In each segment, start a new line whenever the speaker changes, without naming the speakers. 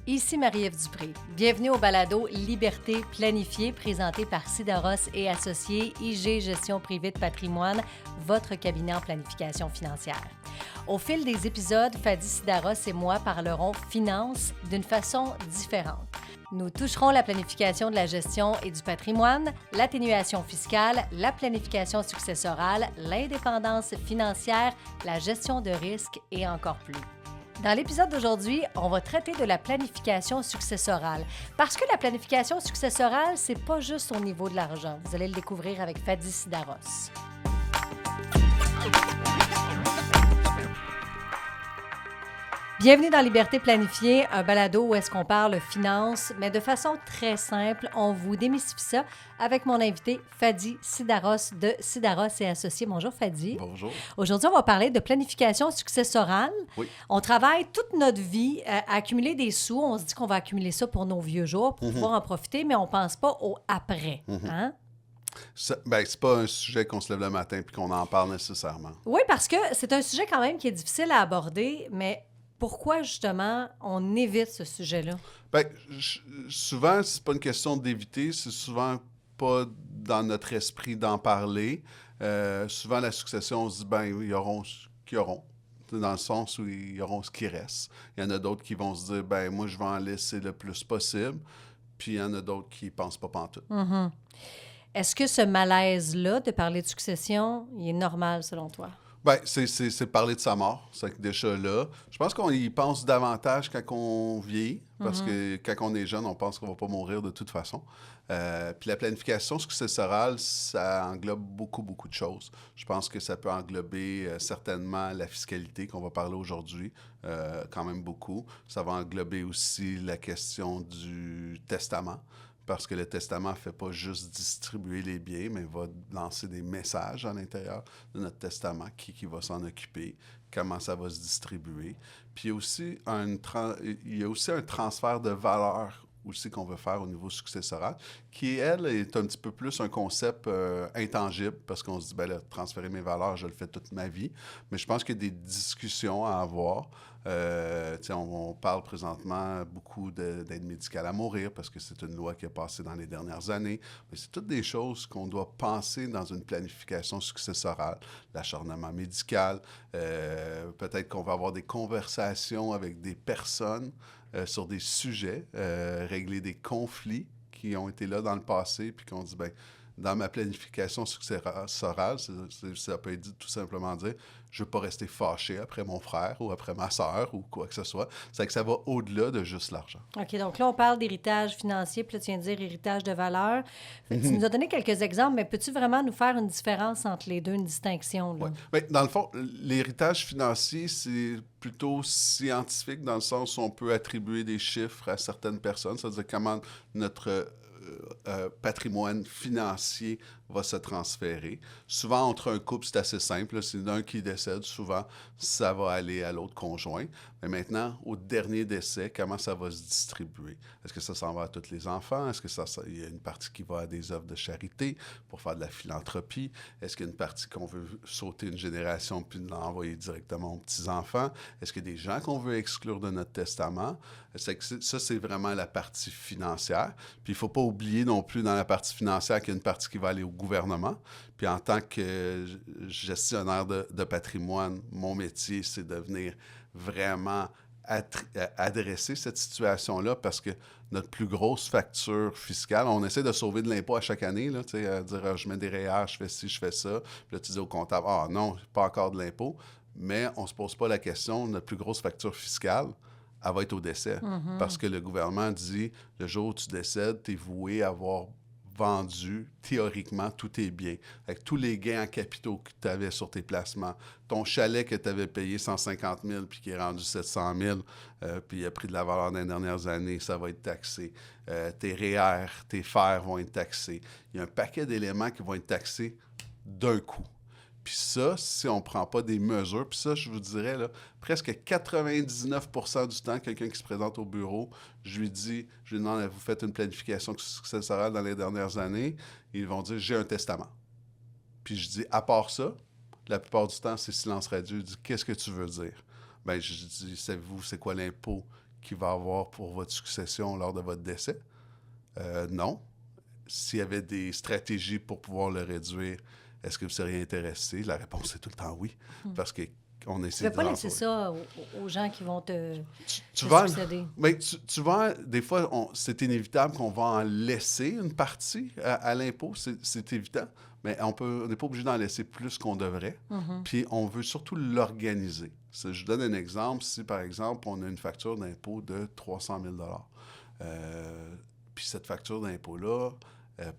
Ici Marie-Ève Dupré. Bienvenue au balado Liberté planifiée présenté par Sidaros et Associés IG Gestion privée de patrimoine, votre cabinet en planification financière. Au fil des épisodes, Fadi Sidaros et moi parlerons finances d'une façon différente. Nous toucherons la planification de la gestion et du patrimoine, l'atténuation fiscale, la planification successorale, l'indépendance financière, la gestion de risques et encore plus. Dans l'épisode d'aujourd'hui, on va traiter de la planification successorale. Parce que la planification successorale, c'est pas juste au niveau de l'argent. Vous allez le découvrir avec Fadi Sidaros. Bienvenue dans Liberté planifiée, un balado où est-ce qu'on parle finances, mais de façon très simple. On vous démystifie ça avec mon invité Fadi Sidaros de Sidaros et Associés. Bonjour Fadi.
Bonjour.
Aujourd'hui, on va parler de planification successorale.
Oui.
On travaille toute notre vie à accumuler des sous. On se dit qu'on va accumuler ça pour nos vieux jours, pour pouvoir en profiter, mais on ne pense pas au après. Hein?
C'est pas un sujet qu'on se lève le matin et qu'on en parle nécessairement.
Oui, parce que c'est un sujet quand même qui est difficile à aborder, mais pourquoi, justement, on évite ce sujet-là?
Souvent, c'est pas une question d'éviter, c'est souvent pas dans notre esprit d'en parler. Souvent, la succession, on se dit, ils auront ce qu'ils auront, dans le sens où ils auront ce qui reste. Il y en a d'autres qui vont se dire, moi, je vais en laisser le plus possible. Puis il y en a d'autres qui pensent pas pantoute.
Mm-hmm. Est-ce que ce malaise-là de parler de succession, il est normal, selon toi?
C'est parler de sa mort. C'est déjà là. Je pense qu'on y pense davantage quand on vieillit, parce que quand on est jeune, on pense qu'on va pas mourir de toute façon. Puis la planification successorale, ça englobe beaucoup, beaucoup de choses. Je pense que ça peut englober certainement la fiscalité qu'on va parler aujourd'hui, quand même beaucoup. Ça va englober aussi la question du testament. Parce que le testament ne fait pas juste distribuer les biens, mais va lancer des messages à l'intérieur de notre testament, qui va s'en occuper, comment ça va se distribuer. Puis il y a aussi un transfert de valeur aussi qu'on veut faire au niveau successoral, qui, elle, est un petit peu plus un concept intangible, parce qu'on se dit, transférer mes valeurs, je le fais toute ma vie. Mais je pense qu'il y a des discussions à avoir. On parle présentement beaucoup d'aide médicale à mourir, parce que c'est une loi qui a passé dans les dernières années. Mais c'est toutes des choses qu'on doit penser dans une planification successorale. L'acharnement médical, peut-être qu'on va avoir des conversations avec des personnes sur des sujets, régler des conflits qui ont été là dans le passé, puis qu'on dit, dans ma planification successorale, ça peut être dit tout simplement dire, je ne veux pas rester fâché après mon frère ou après ma sœur ou quoi que ce soit. C'est que ça va au-delà de juste l'argent.
OK, donc là, on parle d'héritage financier, puis là, tu viens de dire héritage de valeur. Tu nous as donné quelques exemples, mais peux-tu vraiment nous faire une différence entre les deux, une distinction? Là?
Oui. Dans le fond, l'héritage financier, c'est plutôt scientifique dans le sens où on peut attribuer des chiffres à certaines personnes, c'est-à-dire comment notre patrimoine financier va se transférer. Souvent, entre un couple, c'est assez simple. Là, c'est l'un qui décède. Souvent, ça va aller à l'autre conjoint. Mais maintenant, au dernier décès, comment ça va se distribuer? Est-ce que ça s'en va à tous les enfants? Est-ce qu'il y a une partie qui va à des œuvres de charité pour faire de la philanthropie? Est-ce qu'il y a une partie qu'on veut sauter une génération puis l'envoyer directement aux petits-enfants? Est-ce qu'il y a des gens qu'on veut exclure de notre testament? Ça, c'est vraiment la partie financière. Puis il ne faut pas oublier non plus dans la partie financière qu'il y a une partie qui va aller au gouvernement. Puis en tant que gestionnaire de patrimoine, mon métier, c'est de venir vraiment adresser cette situation-là parce que notre plus grosse facture fiscale, on essaie de sauver de l'impôt à chaque année, là, à dire je mets des REER, je fais ci, je fais ça. Puis là, tu dis au comptable, non, pas encore de l'impôt. Mais on ne se pose pas la question, notre plus grosse facture fiscale, elle va être au décès. Parce que le gouvernement dit, le jour où tu décèdes, tu es voué à avoir vendu théoriquement tous tes biens, avec tous les gains en capitaux que tu avais sur tes placements. Ton chalet que tu avais payé 150 000 puis qui est rendu 700 000, puis il a pris de la valeur dans les dernières années, ça va être taxé. Tes REER, tes FER vont être taxés. Il y a un paquet d'éléments qui vont être taxés d'un coup. Puis ça, si on ne prend pas des mesures, puis ça, je vous dirais, là, presque 99% du temps, quelqu'un qui se présente au bureau, je lui demande, vous faites une planification successorale dans les dernières années, ils vont dire, j'ai un testament. Puis je dis, à part ça, la plupart du temps, c'est silence radio. Je dis, qu'est-ce que tu veux dire? Je dis, savez-vous, c'est quoi l'impôt qu'il va avoir pour votre succession lors de votre décès? Non. S'il y avait des stratégies pour pouvoir le réduire, est-ce que vous seriez intéressé? La réponse est tout le temps oui, parce qu'on essaie
Tu ne
de...
peux pas laisser ça aux gens qui vont te succéder.
Mais tu vas, des fois, c'est inévitable qu'on va en laisser une partie à l'impôt, c'est évident, mais on n'est pas obligé d'en laisser plus qu'on devrait, puis on veut surtout l'organiser. Je donne un exemple. Si, par exemple, on a une facture d'impôt de 300 000 puis cette facture d'impôt-là,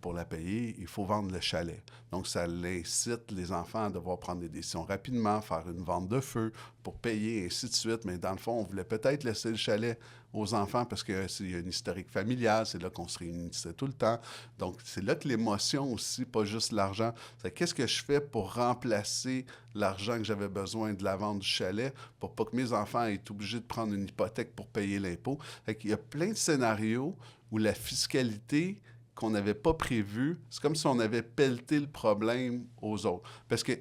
pour la payer, il faut vendre le chalet. Donc, ça incite les enfants à devoir prendre des décisions rapidement, faire une vente de feu pour payer, et ainsi de suite. Mais dans le fond, on voulait peut-être laisser le chalet aux enfants parce qu'il y a une historique familiale, c'est là qu'on se réunissait tout le temps. Donc, c'est là que l'émotion aussi, pas juste l'argent. C'est qu'est-ce que je fais pour remplacer l'argent que j'avais besoin de la vente du chalet pour pas que mes enfants aient été obligés de prendre une hypothèque pour payer l'impôt. Il y a plein de scénarios où la fiscalité qu'on n'avait pas prévu, c'est comme si on avait pelleté le problème aux autres. Parce que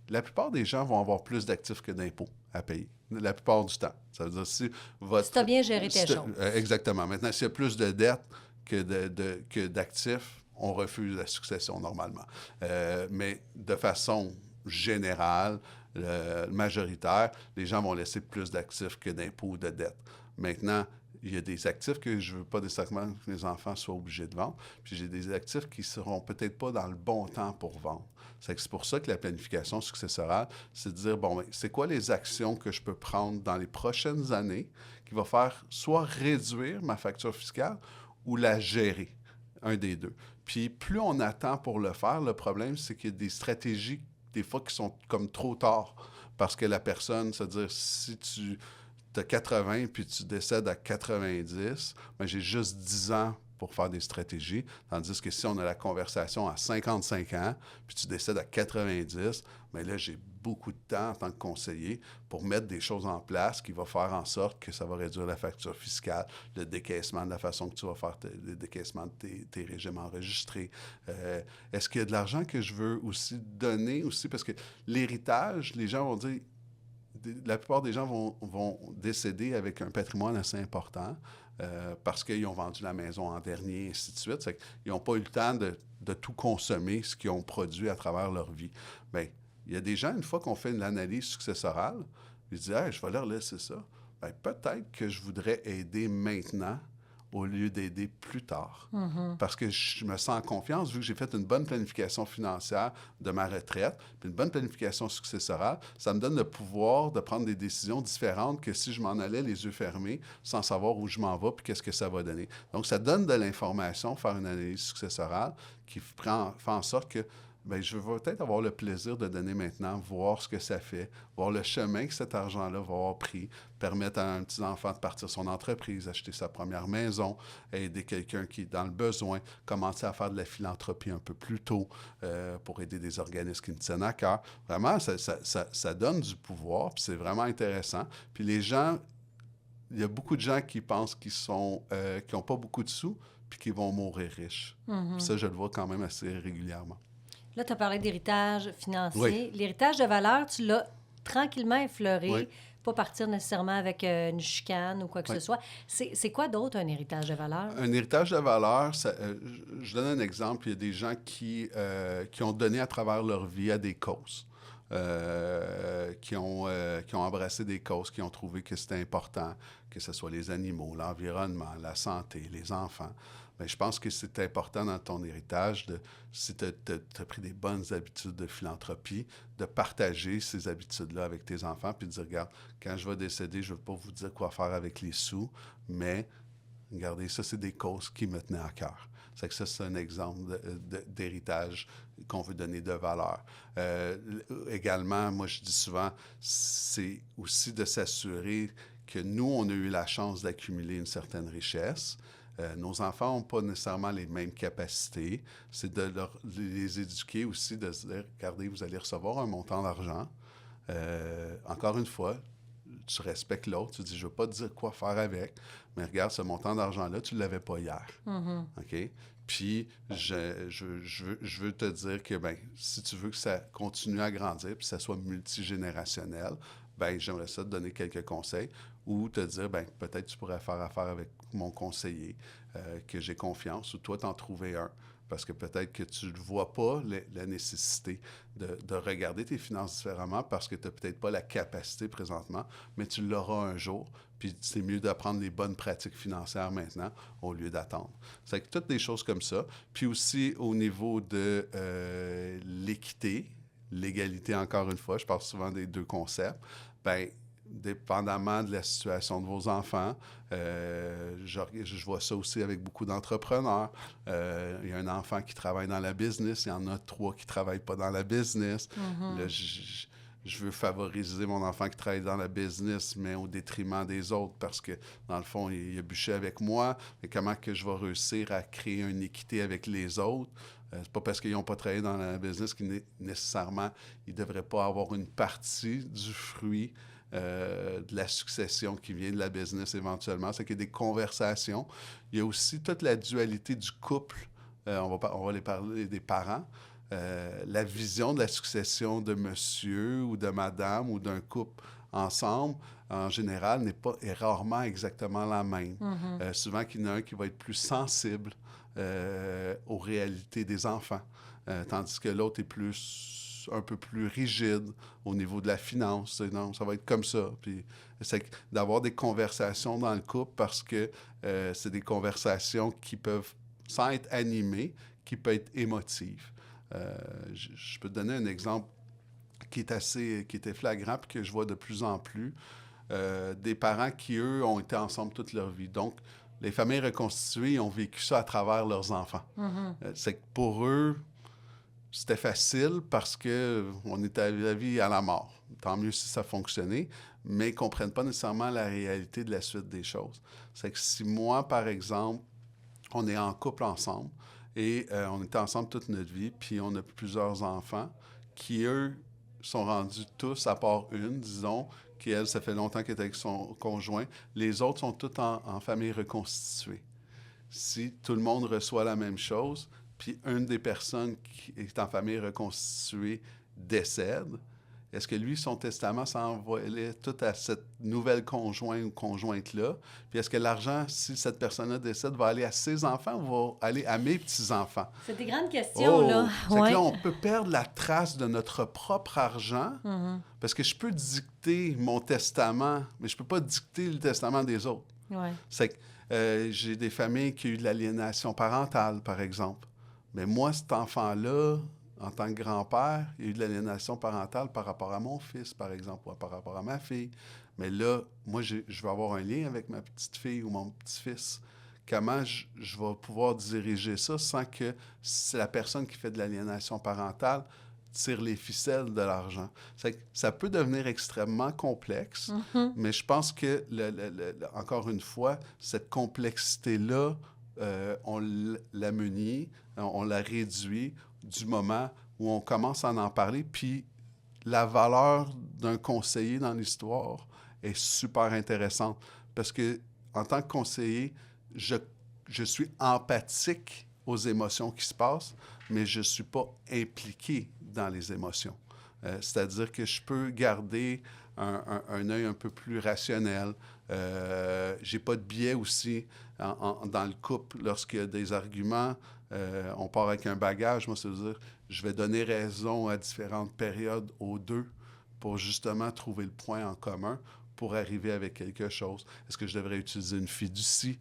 la plupart des gens vont avoir plus d'actifs que d'impôts à payer, la plupart du temps. Ça veut dire si votre...
Si tu as bien géré tes choses.
Exactement. Maintenant, s'il y a plus de dettes que d'actifs, on refuse la succession normalement. Mais de façon générale, majoritaire, les gens vont laisser plus d'actifs que d'impôts ou de dettes. Maintenant, il y a des actifs que je ne veux pas nécessairement que mes enfants soient obligés de vendre. Puis j'ai des actifs qui ne seront peut-être pas dans le bon temps pour vendre. C'est pour ça que la planification successorale, c'est de dire, bon, c'est quoi les actions que je peux prendre dans les prochaines années qui va faire soit réduire ma facture fiscale ou la gérer, un des deux. Puis plus on attend pour le faire, le problème, c'est qu'il y a des stratégies, des fois, qui sont comme trop tard. Parce que la personne, c'est-à-dire, si tu as 80 puis tu décèdes à 90, bien, j'ai juste 10 ans pour faire des stratégies. Tandis que si on a la conversation à 55 ans puis tu décèdes à 90, bien là, j'ai beaucoup de temps en tant que conseiller pour mettre des choses en place qui vont faire en sorte que ça va réduire la facture fiscale, le décaissement de la façon que tu vas faire le décaissement de tes régimes enregistrés. Est-ce qu'il y a de l'argent que je veux aussi donner aussi? Parce que l'héritage, les gens vont dire... La plupart des gens vont décéder avec un patrimoine assez important parce qu'ils ont vendu la maison en dernier, et ainsi de suite. Ils n'ont pas eu le temps de tout consommer, ce qu'ils ont produit à travers leur vie. Bien, il y a des gens, une fois qu'on fait une analyse successorale, ils disent hey, « je vais leur laisser ça. » Bien, peut-être que je voudrais aider maintenant au lieu d'aider plus tard. Parce que je me sens en confiance, vu que j'ai fait une bonne planification financière de ma retraite, puis une bonne planification successorale, ça me donne le pouvoir de prendre des décisions différentes que si je m'en allais les yeux fermés, sans savoir où je m'en vais, puis qu'est-ce que ça va donner. Donc, ça donne de l'information, faire une analyse successorale, qui fait en sorte que bien, je veux peut-être avoir le plaisir de donner maintenant, voir ce que ça fait, voir le chemin que cet argent-là va avoir pris, permettre à un petit enfant de partir son entreprise, acheter sa première maison, aider quelqu'un qui est dans le besoin, commencer à faire de la philanthropie un peu plus tôt pour aider des organismes qui me tiennent à cœur. Vraiment, ça donne du pouvoir, puis c'est vraiment intéressant. Puis les gens, il y a beaucoup de gens qui pensent qu'ils n'ont pas beaucoup de sous, puis qui vont mourir riches. Puis ça, je le vois quand même assez régulièrement.
Là, tu as parlé d'héritage financier.
Oui.
L'héritage de valeur, tu l'as tranquillement effleuré,
Oui.
pas partir nécessairement avec une chicane ou quoi que ce soit. C'est quoi d'autre un héritage de valeur?
Un héritage de valeur, je donne un exemple. Il y a des gens qui ont donné à travers leur vie à des causes. Qui ont embrassé des causes, qui ont trouvé que c'était important, que ce soit les animaux, l'environnement, la santé, les enfants. Bien, je pense que c'est important dans ton héritage, si tu as pris des bonnes habitudes de philanthropie, de partager ces habitudes-là avec tes enfants, puis de dire, regarde, quand je vais décéder, je ne veux pas vous dire quoi faire avec les sous, mais regardez, ça, c'est des causes qui me tenaient à cœur. C'est que ça, c'est un exemple d'héritage qu'on veut donner de valeur. Également, moi, je dis souvent, c'est aussi de s'assurer que nous, on a eu la chance d'accumuler une certaine richesse. Nos enfants n'ont pas nécessairement les mêmes capacités. C'est de les éduquer aussi, de se dire, regardez, vous allez recevoir un montant d'argent. Encore une fois, tu respectes l'autre, tu dis, je ne veux pas te dire quoi faire avec, mais regarde, ce montant d'argent-là, tu ne l'avais pas hier. OK? Puis, je veux te dire que, bien, si tu veux que ça continue à grandir, puis que ça soit multigénérationnel, ben j'aimerais ça te donner quelques conseils ou te dire, ben peut-être tu pourrais faire affaire avec mon conseiller, que j'ai confiance, ou toi t'en trouver un. Parce que peut-être que tu ne vois pas la nécessité de regarder tes finances différemment parce que tu n'as peut-être pas la capacité présentement, mais tu l'auras un jour. Puis c'est mieux d'apprendre les bonnes pratiques financières maintenant au lieu d'attendre. C'est que toutes des choses comme ça. Puis aussi au niveau de l'équité, l'égalité encore une fois, je parle souvent des deux concepts, bien, dépendamment de la situation de vos enfants. Je vois ça aussi avec beaucoup d'entrepreneurs. Il y a un enfant qui travaille dans la business, il y en a 3 qui ne travaillent pas dans la business.
Mm-hmm.
Là, je veux favoriser mon enfant qui travaille dans la business, mais au détriment des autres, parce que, dans le fond, il a bûché avec moi. Mais comment que je vais réussir à créer une équité avec les autres? C'est pas parce qu'ils n'ont pas travaillé dans la business qu'ils nécessairement, ils ne devraient pas avoir une partie du fruit de la succession qui vient de la business éventuellement. C'est qu'il y a des conversations. Il y a aussi toute la dualité du couple. On va les parler des parents. La vision de la succession de monsieur ou de madame ou d'un couple ensemble, en général, est rarement exactement la même.
Mm-hmm.
Souvent, qu'il y en a un qui va être plus sensible aux réalités des enfants, tandis que l'autre est un peu plus rigide au niveau de la finance. Non, ça va être comme ça. Puis, c'est d'avoir des conversations dans le couple parce que c'est des conversations qui peuvent, sans être animées, qui peuvent être émotives. Je peux te donner un exemple qui était flagrant et que je vois de plus en plus. Des parents qui, eux, ont été ensemble toute leur vie. Donc, les familles reconstituées ont vécu ça à travers leurs enfants.
Mm-hmm.
C'est que pour eux, c'était facile parce qu'on était à la vie et à la mort. Tant mieux si ça fonctionnait, mais ils ne comprennent pas nécessairement la réalité de la suite des choses. C'est que si moi, par exemple, on est en couple ensemble et on était ensemble toute notre vie, puis on a plusieurs enfants qui, eux, sont rendus tous, à part une, disons, qui, elle, ça fait longtemps qu'elle est avec son conjoint. Les autres sont tous en famille reconstituée. Si tout le monde reçoit la même chose, puis une des personnes qui est en famille reconstituée décède, est-ce que lui, son testament s'envolait tout à cette nouvelle conjoint ou conjointe-là? Puis est-ce que l'argent, si cette personne-là décède, va aller à ses enfants ou va aller à mes petits-enfants?
C'est des grandes questions, là.
C'est que là, on peut perdre la trace de notre propre argent
Mm-hmm.
parce que je peux dicter mon testament, mais je ne peux pas dicter le testament des autres.
Ouais.
C'est que j'ai des familles qui ont eu de l'aliénation parentale, par exemple. Mais moi, cet enfant-là, en tant que grand-père, il y a eu de l'aliénation parentale par rapport à mon fils, par exemple, ou par rapport à ma fille. Mais là, moi, je vais avoir un lien avec ma petite fille ou mon petit-fils. Comment je vais pouvoir diriger ça sans que c'est la personne qui fait de l'aliénation parentale tire les ficelles de l'argent? Ça peut devenir extrêmement complexe,
Mm-hmm.
mais je pense que, encore une fois, cette complexité-là, on l'amenuise, on la réduit du moment où on commence à en parler, puis la valeur d'un conseiller dans l'histoire est super intéressante parce que en tant que conseiller, je suis empathique aux émotions qui se passent, mais je ne suis pas impliqué dans les émotions. C'est-à-dire que je peux garder un œil un peu plus rationnel. J'ai pas de biais aussi dans le couple. Lorsqu'il y a des arguments, on part avec un bagage. Moi, ça veut dire je vais donner raison à différentes périodes aux deux pour justement trouver le point en commun pour arriver avec quelque chose. Est-ce que je devrais utiliser une fiducie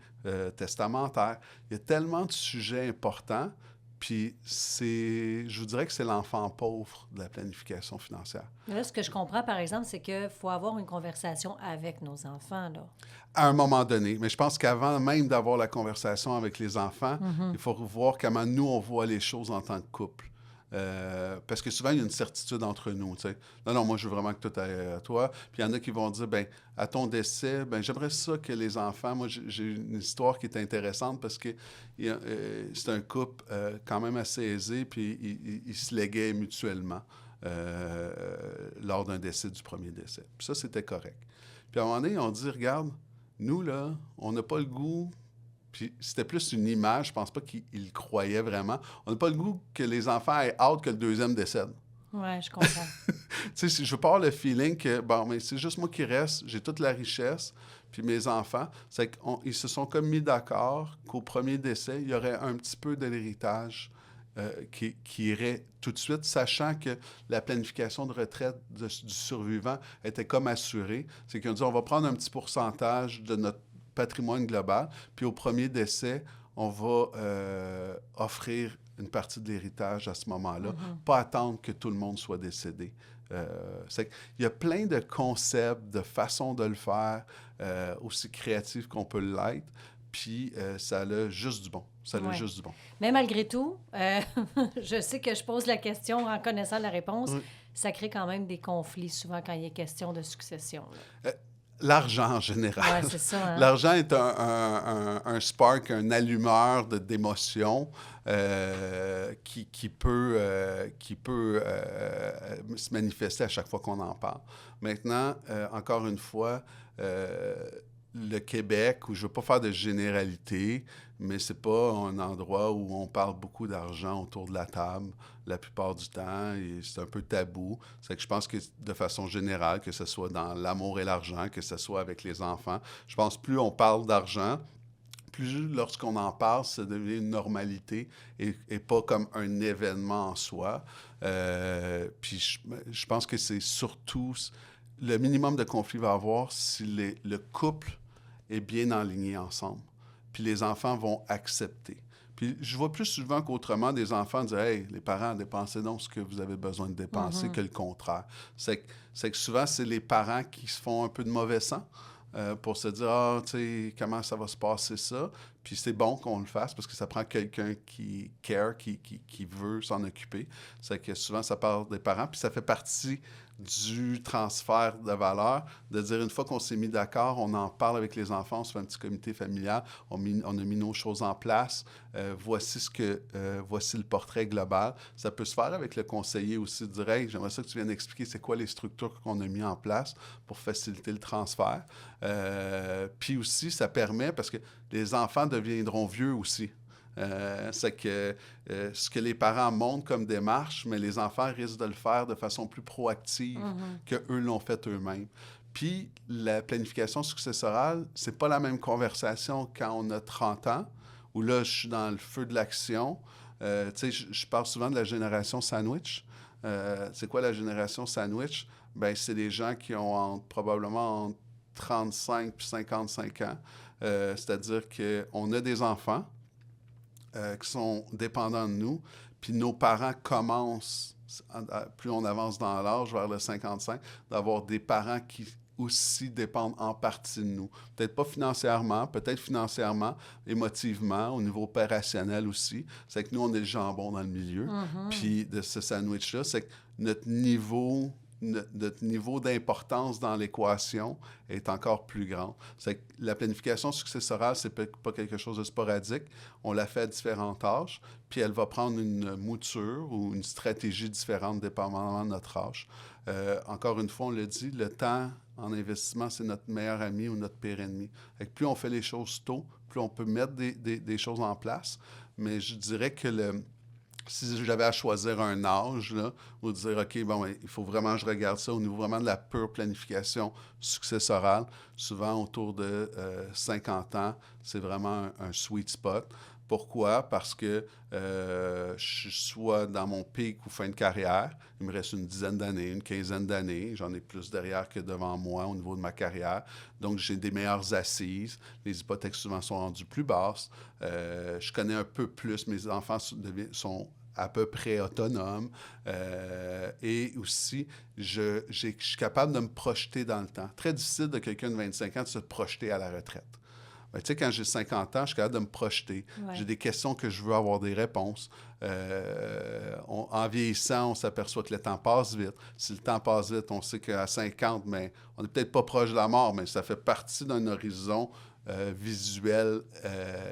testamentaire? Il y a tellement de sujets importants. Puis, je vous dirais que c'est l'enfant pauvre de la planification financière.
Là, ce que je comprends, par exemple, c'est qu'il faut avoir une conversation avec nos enfants, là.
À un moment donné. Mais je pense qu'avant même d'avoir la conversation avec les enfants, il faut voir comment nous, on voit les choses en tant que couple. Parce que souvent, il y a une certitude entre nous. T'sais. Non, moi, je veux vraiment que tout aille à toi. Puis il y en a qui vont dire, bien, à ton décès, bien, j'aimerais ça que les enfants... Moi, j'ai une histoire qui est intéressante parce que c'est un couple quand même assez aisé, puis ils se léguaient mutuellement lors d'un décès, du premier décès. Puis ça, c'était correct. Puis à un moment donné, on dit, regarde, nous, là, on n'a pas le goût... Puis c'était plus une image, je pense pas qu'ils croyaient vraiment. On n'a pas le goût que les enfants aient hâte que le deuxième décède.
Oui, je comprends.
Tu sais, je veux pas avoir le feeling que, bon, mais c'est juste moi qui reste, j'ai toute la richesse, puis mes enfants, c'est qu'ils se sont comme mis d'accord qu'au premier décès, il y aurait un petit peu de l'héritage qui irait tout de suite, sachant que la planification de retraite du survivant était comme assurée. C'est qu'ils ont dit, on va prendre un petit pourcentage de notre patrimoine global, puis au premier décès, on va offrir une partie de l'héritage à ce moment-là, pas attendre que tout le monde soit décédé. Il y a plein de concepts, de façons de le faire, aussi créatifs qu'on peut l'être, puis ça a juste du bon. Ça a juste du bon.
Mais malgré tout, je sais que je pose la question en connaissant la réponse, ça crée quand même des conflits souvent quand il est question de succession.
L'argent en général.
Oui, c'est ça. Hein?
L'argent est un spark, un allumeur d'émotions qui peut se manifester à chaque fois qu'on en parle. Maintenant, encore une fois, le Québec, où je ne veux pas faire de généralité, mais c'est pas un endroit où on parle beaucoup d'argent autour de la table la plupart du temps, et c'est un peu tabou. C'est que je pense que de façon générale, que ce soit dans l'amour et l'argent, que ce soit avec les enfants, je pense plus on parle d'argent, plus lorsqu'on en parle, ça devient une normalité et pas comme un événement en soi. Puis je pense que c'est surtout le minimum de conflit va avoir si le couple est bien aligné ensemble. Puis les enfants vont accepter. Puis je vois plus souvent qu'autrement des enfants dire « Hey, les parents, dépensez donc ce que vous avez besoin de dépenser que le contraire. » C'est que souvent, c'est les parents qui se font un peu de mauvais sang pour se dire « Ah, tu sais, comment ça va se passer ça? » Puis c'est bon qu'on le fasse parce que ça prend quelqu'un qui care, qui veut s'en occuper. C'est que souvent, ça part des parents, puis ça fait partie du transfert de valeur, de dire une fois qu'on s'est mis d'accord, on en parle avec les enfants, on se fait un petit comité familial, on a mis nos choses en place, voici le portrait global. Ça peut se faire avec le conseiller aussi, de dire « Hey, j'aimerais ça que tu viennes expliquer c'est quoi les structures qu'on a mis en place pour faciliter le transfert. » Puis aussi, ça permet, parce que les enfants deviendront vieux aussi. C'est que ce que les parents montrent comme démarche, mais les enfants risquent de le faire de façon plus proactive qu'eux l'ont fait eux-mêmes. Puis la planification successorale, c'est pas la même conversation quand on a 30 ans, où là, je suis dans le feu de l'action. Tu sais, je parle souvent de la génération sandwich. C'est quoi la génération sandwich? Bien, c'est des gens qui ont probablement entre 35 puis 55 ans. C'est-à-dire qu'on a des enfants qui sont dépendants de nous, puis nos parents commencent, plus on avance dans l'âge, vers le 55, d'avoir des parents qui aussi dépendent en partie de nous. Peut-être pas financièrement, émotivement, au niveau opérationnel aussi. C'est que nous, on est le jambon dans le milieu. Puis de ce sandwich-là, c'est que notre niveau d'importance dans l'équation est encore plus grand. C'est que la planification successorale, c'est pas quelque chose de sporadique. On la fait à différents âges, puis elle va prendre une mouture ou une stratégie différente dépendamment de notre âge. Encore une fois, on le dit, le temps en investissement, c'est notre meilleur ami ou notre pire ennemi. Fait que plus on fait les choses tôt, plus on peut mettre des choses en place. Mais je dirais que si j'avais à choisir un âge, là, ou dire, OK, bon, il faut vraiment que je regarde ça au niveau vraiment de la pure planification successorale, souvent autour de 50 ans, c'est vraiment un sweet spot. Pourquoi? Parce que je sois dans mon pic ou fin de carrière, il me reste une dizaine d'années, une quinzaine d'années, j'en ai plus derrière que devant moi au niveau de ma carrière, donc j'ai des meilleures assises, les hypothèques souvent sont rendues plus basses, je connais un peu plus, mes enfants sont à peu près autonomes, et aussi, je suis capable de me projeter dans le temps. Très difficile de quelqu'un de 25 ans de se projeter à la retraite. Ben, tu sais, quand j'ai 50 ans, je suis capable de me projeter. Ouais. J'ai des questions que je veux avoir des réponses. En vieillissant, on s'aperçoit que le temps passe vite. Si le temps passe vite, on sait qu'à 50, mais on n'est peut-être pas proche de la mort, mais ça fait partie d'un horizon visuel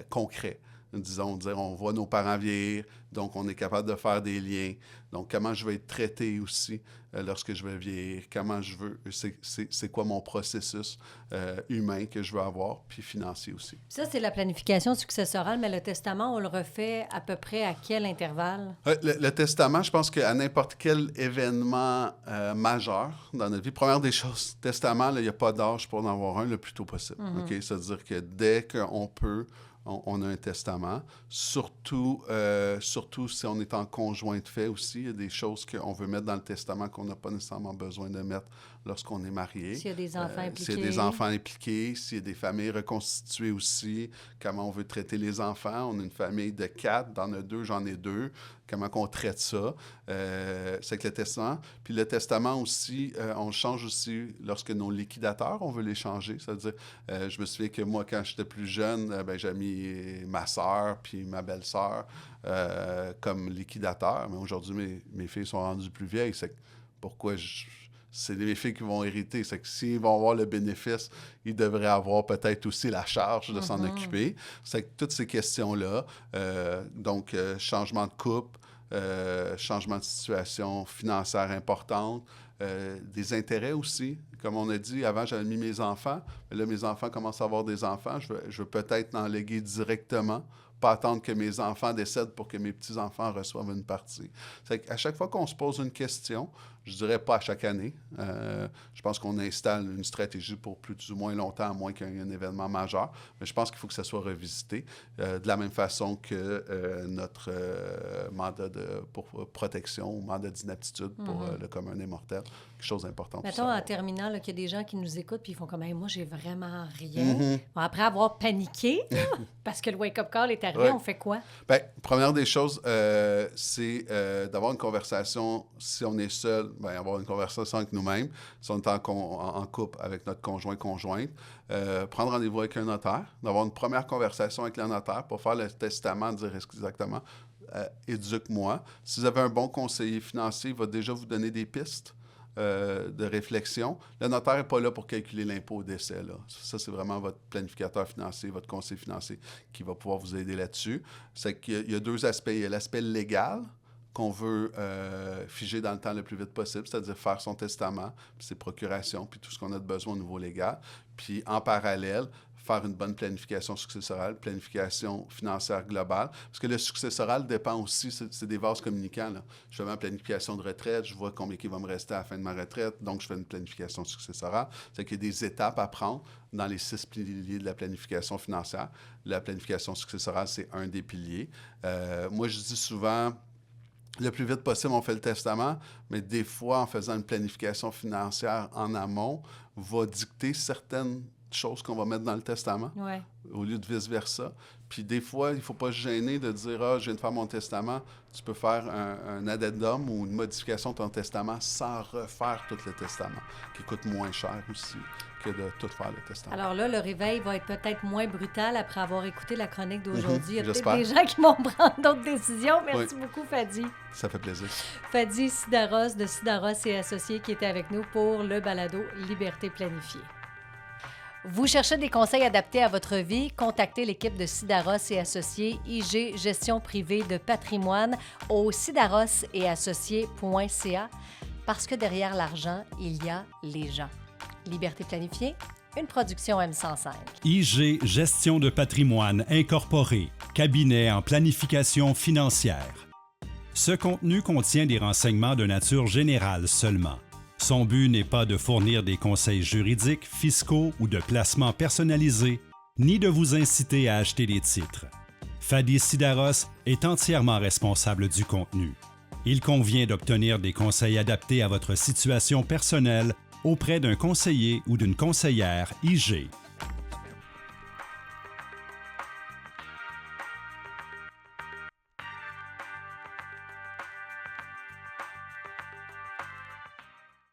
concret. Disons, on voit nos parents vieillir, donc on est capable de faire des liens. Donc, comment je vais être traité aussi lorsque je vais vieillir, comment je veux, c'est quoi mon processus humain que je veux avoir, puis financier aussi.
Ça, c'est la planification successorale, mais le testament, on le refait à peu près à quel intervalle?
Le testament, je pense qu'à n'importe quel événement majeur dans notre vie, première des choses, testament, il n'y a pas d'âge pour en avoir un le plus tôt possible. OK? C'est-à-dire que dès qu'on peut, on a un testament. Surtout si on est en conjoint de fait aussi, il y a des choses qu'on veut mettre dans le testament qu'on n'a pas nécessairement besoin de mettre lorsqu'on est marié.
S'il y a des enfants impliqués.
S'il y a des enfants impliqués, s'il y a des familles reconstituées aussi, comment on veut traiter les enfants. On a une famille de 4, t'en as 2, j'en ai 2. Comment on traite ça? C'est que le testament. Puis le testament aussi, on le change aussi lorsque nos liquidateurs, on veut les changer. C'est-à-dire, je me souviens que moi, quand j'étais plus jeune, j'ai mis ma sœur puis ma belle-sœur comme liquidateurs. Mais aujourd'hui, mes filles sont rendues plus vieilles. C'est pourquoi c'est mes filles qui vont hériter. C'est que s'ils vont avoir le bénéfice, ils devraient avoir peut-être aussi la charge de s'en occuper. C'est que toutes ces questions-là, donc changement de couple, changement de situation financière importante, des intérêts aussi. Comme on a dit, avant, j'avais mis mes enfants. Mais là, mes enfants commencent à avoir des enfants. Je veux peut-être en léguer directement, pas attendre que mes enfants décèdent pour que mes petits-enfants reçoivent une partie. C'est qu'à chaque fois qu'on se pose une question, je dirais pas à chaque année, je pense qu'on installe une stratégie pour plus ou moins longtemps, à moins qu'il y ait un événement majeur, mais je pense qu'il faut que ça soit revisité de la même façon que notre mandat pour protection ou mandat d'inaptitude pour le commun des mortels, quelque chose d'important.
Mettons, en terminant, là, qu'il y a des gens qui nous écoutent puis ils font comme hey, « moi, j'ai vraiment rien ». Bon, après avoir paniqué, parce que le wake-up call est arrivé, on fait quoi?
Bien, première des choses, c'est d'avoir une conversation, si on est seul, bien, avoir une conversation avec nous-mêmes, si on est en couple avec notre conjointe, prendre rendez-vous avec un notaire, d'avoir une première conversation avec le notaire pour faire le testament, dire exactement éduque-moi. Si vous avez un bon conseiller financier, il va déjà vous donner des pistes de réflexion. Le notaire n'est pas là pour calculer l'impôt au décès. Là. Ça, c'est vraiment votre planificateur financier, votre conseiller financier qui va pouvoir vous aider là-dessus. C'est qu'il y a deux aspects. Il y a l'aspect légal qu'on veut figer dans le temps le plus vite possible, c'est-à-dire faire son testament, puis ses procurations, puis tout ce qu'on a de besoin au niveau légal. Puis en parallèle, faire une bonne planification successorale, planification financière globale. Parce que le successoral dépend aussi, c'est des vases communicants. Là. Je fais ma planification de retraite, je vois combien il va me rester à la fin de ma retraite, donc je fais une planification successorale. C'est qu'il y a des étapes à prendre dans les 6 piliers de la planification financière. La planification successorale, c'est un des piliers. Moi, je dis souvent, le plus vite possible, on fait le testament, mais des fois, en faisant une planification financière en amont, va dicter certaines choses qu'on va mettre dans le testament, au lieu de vice-versa. Puis des fois, il ne faut pas se gêner de dire « Ah, je viens de faire mon testament ». Tu peux faire un addendum ou une modification de ton testament sans refaire tout le testament, qui coûte moins cher aussi que de tout faire le testament.
Alors là, le réveil va être peut-être moins brutal après avoir écouté la chronique d'aujourd'hui. Il y a
j'espère.
peut-être des gens qui vont prendre d'autres décisions. Merci beaucoup, Fadi.
Ça fait plaisir.
Fadi Sidaros de Sidaros et Associés qui était avec nous pour le balado Liberté planifiée. Vous cherchez des conseils adaptés à votre vie? Contactez l'équipe de Sidaros et Associés, IG Gestion privée de patrimoine au sidarosetassociés.ca parce que derrière l'argent, il y a les gens. Liberté planifiée, une production M105.
IG Gestion de patrimoine incorporé, cabinet en planification financière. Ce contenu contient des renseignements de nature générale seulement. Son but n'est pas de fournir des conseils juridiques, fiscaux ou de placement personnalisé, ni de vous inciter à acheter des titres. Fadi Sidaros est entièrement responsable du contenu. Il convient d'obtenir des conseils adaptés à votre situation personnelle auprès d'un conseiller ou d'une conseillère IG.